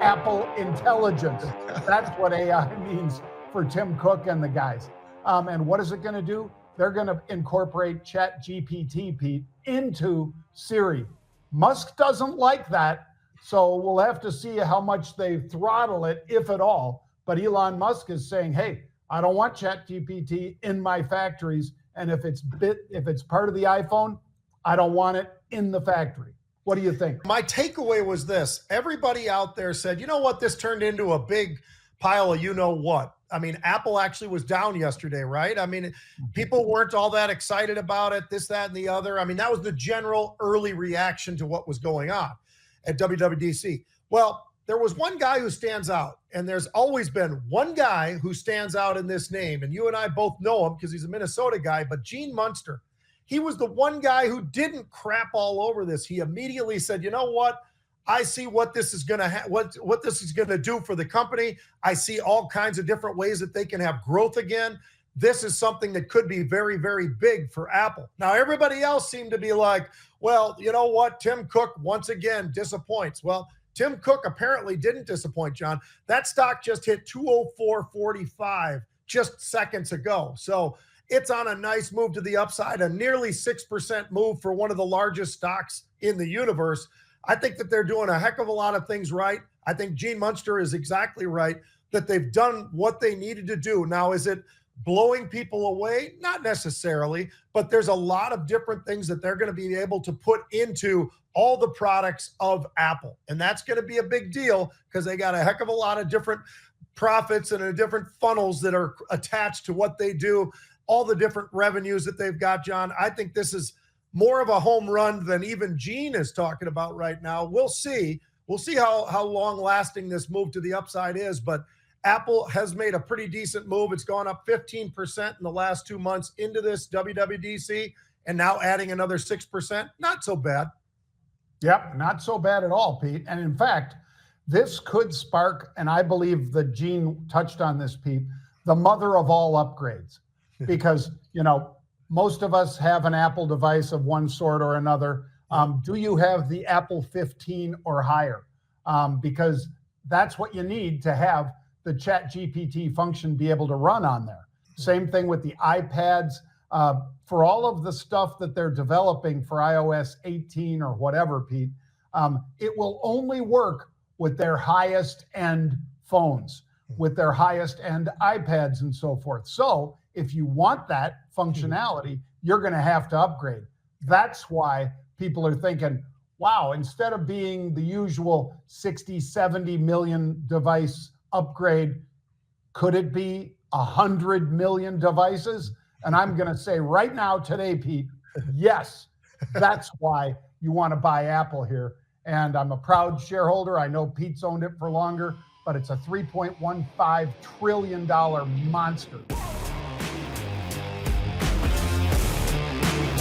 Apple intelligence. That's what AI means for Tim Cook and the guys. And what is it going to do? They're going to incorporate ChatGPT, Pete, into Siri. Musk doesn't like that, so we'll have to see how much they throttle it, if at all. But Elon Musk is saying, hey, I don't want ChatGPT in my factories, and if it's part of the iPhone, I don't want it in the factory. What do you think? My takeaway was this. Everybody out there said, you know what, this turned into a big pile of you know what. I mean, Apple actually was down yesterday, right? I mean, people weren't all that excited about it, this, that, and the other. I mean, that was the general early reaction to what was going on at WWDC. Well, there was one guy who stands out, and there's always been one guy who stands out in this name, and you and I both know him because he's a Minnesota guy, but Gene Munster. He was the one guy who didn't crap all over this. He immediately said, you know what? I see what this is going to what this is going to do for the company. I see all kinds of different ways that they can have growth again. This is something that could be very, very big for Apple. Now, everybody else seemed to be like, well, you know what? Tim Cook once again disappoints. Well, Tim Cook apparently didn't disappoint, John. That stock just hit 204.45 just seconds ago. So it's on a nice move to the upside, a nearly 6% move for one of the largest stocks in the universe. I think that they're doing a heck of a lot of things right. I think Gene Munster is exactly right, that they've done what they needed to do. Now, is it blowing people away? Not necessarily, but there's a lot of different things that they're going to be able to put into all the products of Apple. And that's going to be a big deal because they got a heck of a lot of different profits and different funnels that are attached to what they do, all the different revenues that they've got, John. I think this is more of a home run than even Gene is talking about right now. We'll see. We'll see how long lasting this move to the upside is, but Apple has made a pretty decent move. It's gone up 15% in the last 2 months into this WWDC, and now adding another 6%. Not so bad. Yep, not so bad at all, Pete. And in fact, this could spark, and I believe that Gene touched on this, Pete, the mother of all upgrades. Because, you know, most of us have an Apple device of one sort or another. Do you have the Apple 15 or higher? Because that's what you need to have the ChatGPT function be able to run on there. Same thing with the iPads. For all of the stuff that they're developing for iOS 18 or whatever, Pete, it will only work with their highest end phones, with their highest end iPads and so forth. So if you want that functionality, you're going to have to upgrade. That's why people are thinking, wow, instead of being the usual 60, 70 million device upgrade, could it be 100 million devices? And I'm going to say right now, today, Pete, yes, that's why you want to buy Apple here. And I'm a proud shareholder. I know Pete's owned it for longer, but it's a $3.15 trillion monster.